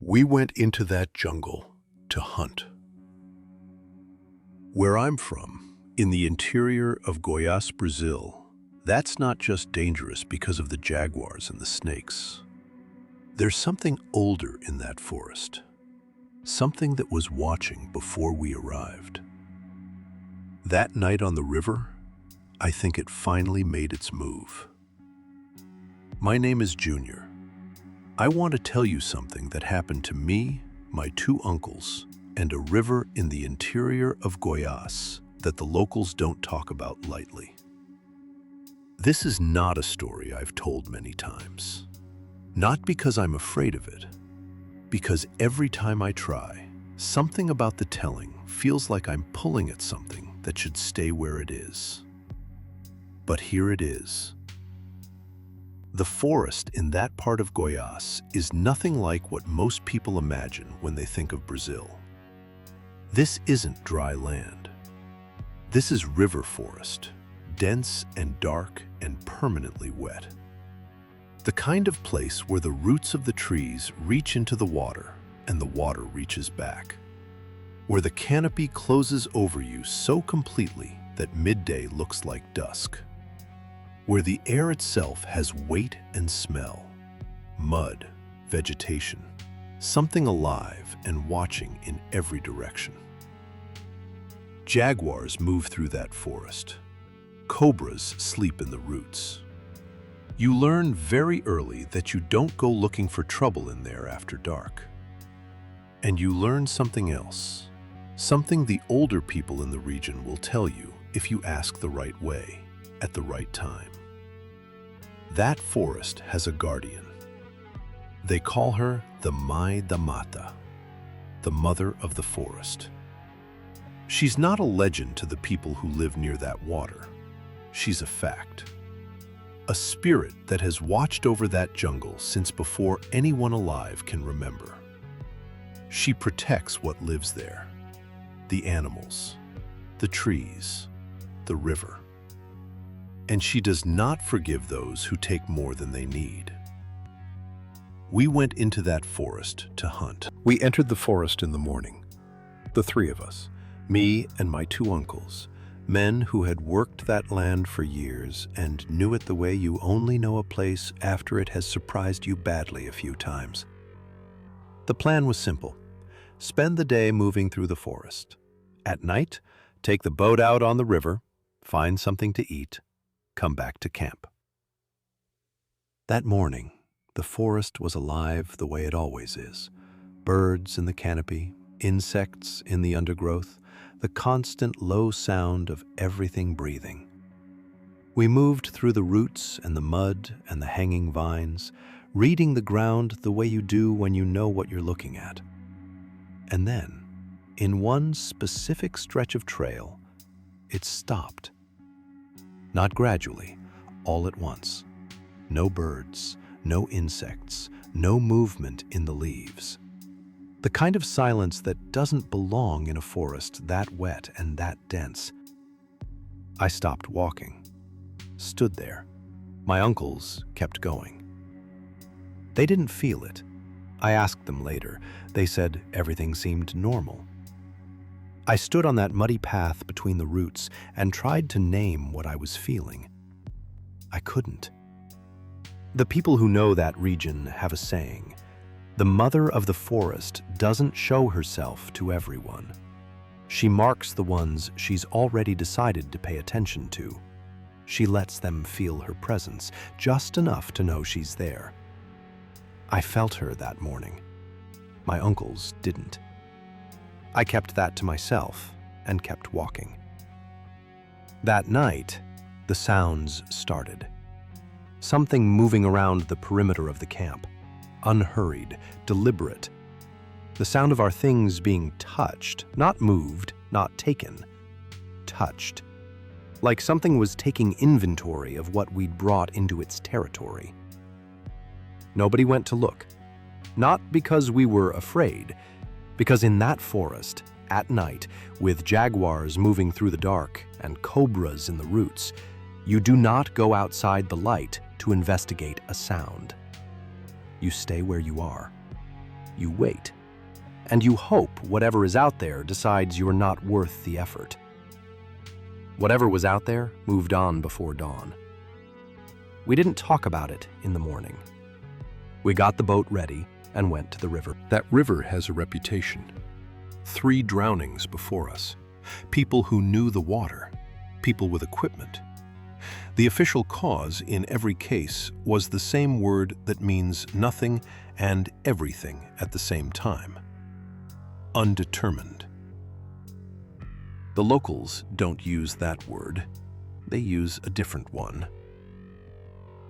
We went into that jungle to hunt. Where I'm from, in the interior of Goiás, Brazil, that's not just dangerous because of the jaguars and the snakes. There's something older in that forest, something that was watching before we arrived. That night on the river, I think it finally made its move. My name is Junior. I want to tell you something that happened to me, my two uncles, and a river in the interior of Goiás that the locals don't talk about lightly. This is not a story I've told many times. Not because I'm afraid of it, because every time I try, something about the telling feels like I'm pulling at something that should stay where it is. But here it is. The forest in that part of Goiás is nothing like what most people imagine when they think of Brazil. This isn't dry land. This is river forest, dense and dark and permanently wet. The kind of place where the roots of the trees reach into the water and the water reaches back. Where the canopy closes over you so completely that midday looks like dusk. Where the air itself has weight and smell, mud, vegetation, something alive and watching in every direction. Jaguars move through that forest. Cobras sleep in the roots. You learn very early that you don't go looking for trouble in there after dark. And you learn something else, something the older people in the region will tell you if you ask the right way, at the right time. That forest has a guardian. They call her the Mãe da Mata, the mother of the forest. She's not a legend to the people who live near that water. She's a fact. A spirit that has watched over that jungle since before anyone alive can remember. She protects what lives there, the animals, the trees, the river. And she does not forgive those who take more than they need. We went into that forest to hunt. We entered the forest in the morning, the three of us, me and my two uncles, men who had worked that land for years and knew it the way you only know a place after it has surprised you badly a few times. The plan was simple. Spend the day moving through the forest. At night, take the boat out on the river, find something to eat, come back to camp. That morning, the forest was alive the way it always is. Birds in the canopy, insects in the undergrowth, the constant low sound of everything breathing. We moved through the roots and the mud and the hanging vines, reading the ground the way you do when you know what you're looking at. And then, in one specific stretch of trail, it stopped. Not gradually, all at once. No birds, no insects, no movement in the leaves. The kind of silence that doesn't belong in a forest that wet and that dense. I stopped walking, stood there. My uncles kept going. They didn't feel it. I asked them later. They said everything seemed normal. I stood on that muddy path between the roots and tried to name what I was feeling. I couldn't. The people who know that region have a saying, the mother of the forest doesn't show herself to everyone. She marks the ones she's already decided to pay attention to. She lets them feel her presence, just enough to know she's there. I felt her that morning. My uncles didn't. I kept that to myself and kept walking. That night, the sounds started. Something moving around the perimeter of the camp, unhurried, deliberate. The sound of our things being touched, not moved, not taken, touched. Like something was taking inventory of what we'd brought into its territory. Nobody went to look. Not because we were afraid, because in that forest, at night, with jaguars moving through the dark and cobras in the roots, you do not go outside the light to investigate a sound. You stay where you are. you wait. And you hope whatever is out there decides you're not worth the effort. Whatever was out there moved on before dawn. We didn't talk about it in the morning. We got the boat ready and went to the river. That river has a reputation. 3 drownings before us. People who knew the water. People with equipment. The official cause in every case was the same word that means nothing and everything at the same time. Undetermined. The locals don't use that word. They use a different one.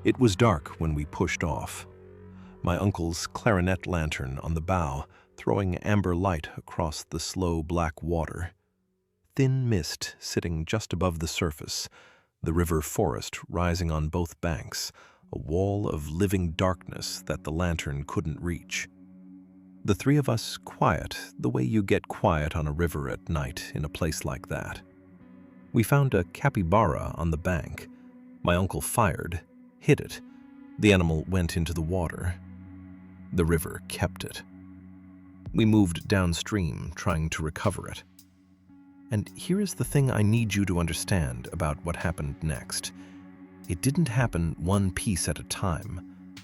It was dark when we pushed off. My uncle's clarinet lantern on the bow throwing amber light across the slow black water. Thin mist sitting just above the surface, the river forest rising on both banks, a wall of living darkness that the lantern couldn't reach. The 3 of us quiet the way you get quiet on a river at night in a place like that. We found a capybara on the bank. My uncle fired, hit it. The animal went into the water. The river kept it. We moved downstream, trying to recover it. And here is the thing I need you to understand about what happened next. It didn't happen one piece at a time.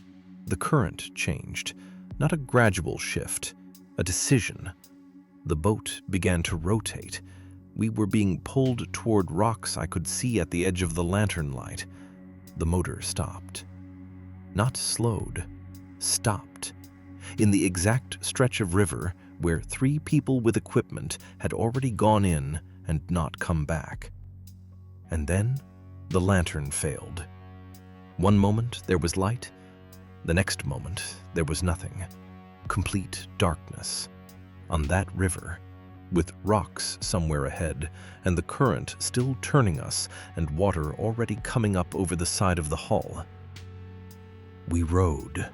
The current changed, not a gradual shift, a decision. The boat began to rotate. We were being pulled toward rocks I could see at the edge of the lantern light. The motor stopped. Not slowed, stopped. In the exact stretch of river where 3 people with equipment had already gone in and not come back. And then the lantern failed. One moment there was light, the next moment there was nothing. Complete darkness. On that river, with rocks somewhere ahead, and the current still turning us, and water already coming up over the side of the hull. We rowed,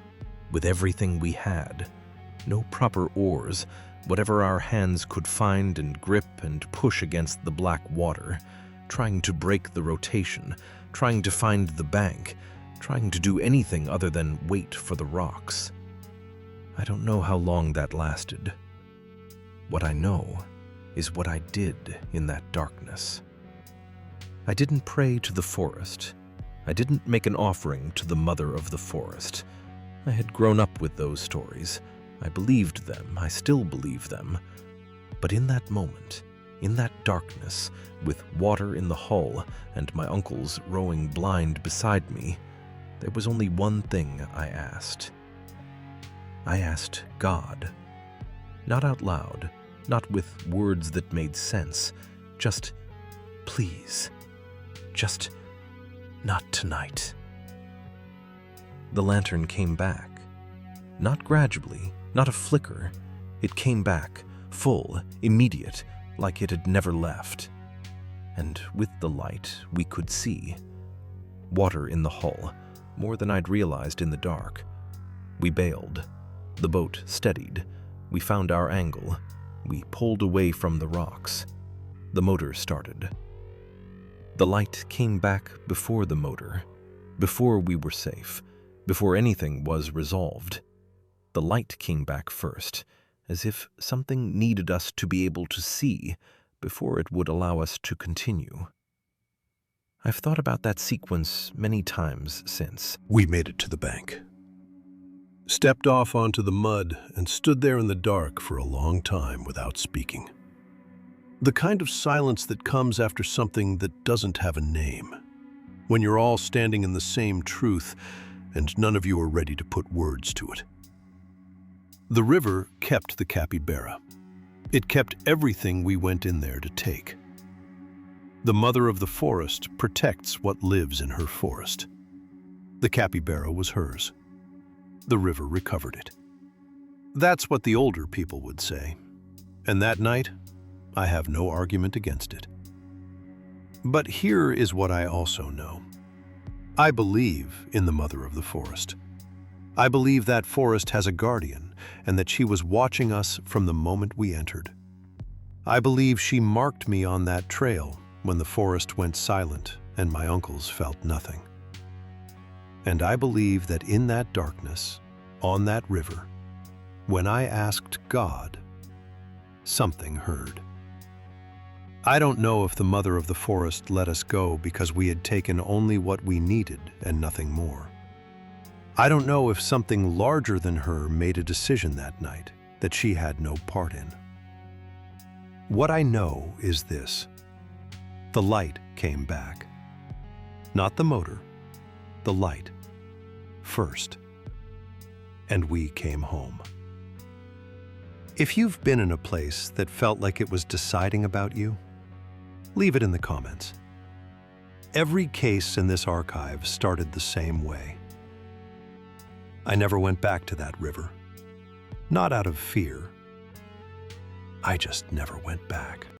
with everything we had. No proper oars, whatever our hands could find and grip and push against the black water, trying to break the rotation, trying to find the bank, trying to do anything other than wait for the rocks. I don't know how long that lasted. What I know is what I did in that darkness. I didn't pray to the forest. I didn't make an offering to the mother of the forest. I had grown up with those stories. I believed them. I still believe them. But in that moment, in that darkness, with water in the hull and my uncles rowing blind beside me, there was only one thing I asked. I asked God. Not out loud, not with words that made sense, just, please, just not tonight. The lantern came back. Not gradually, not a flicker. It came back, full, immediate, like it had never left. And with the light, we could see. Water in the hull, more than I'd realized in the dark. We bailed. The boat steadied. We found our angle. We pulled away from the rocks. The motor started. The light came back before the motor, before we were safe, before anything was resolved. The light came back first, as if something needed us to be able to see before it would allow us to continue. I've thought about that sequence many times since. We made it to the bank. Stepped off onto the mud and stood there in the dark for a long time without speaking. The kind of silence that comes after something that doesn't have a name. When you're all standing in the same truth and none of you are ready to put words to it. The river kept the capybara. It kept everything we went in there to take. The mother of the forest protects what lives in her forest. The capybara was hers. The river recovered it. That's what the older people would say. And that night, I have no argument against it. But here is what I also know. I believe in the mother of the forest. I believe that forest has a guardian and that she was watching us from the moment we entered. I believe she marked me on that trail when the forest went silent and my uncles felt nothing. And I believe that in that darkness, on that river, When I asked God, something heard. I don't know if the mother of the forest let us go because we had taken only what we needed and nothing more. I don't know if something larger than her made a decision that night that she had no part in. What I know is this: the light came back. Not the motor, the light first. And we came home. If you've been in a place that felt like it was deciding about you, leave it in the comments. Every case in this archive started the same way. I never went back to that river. Not out of fear. I just never went back.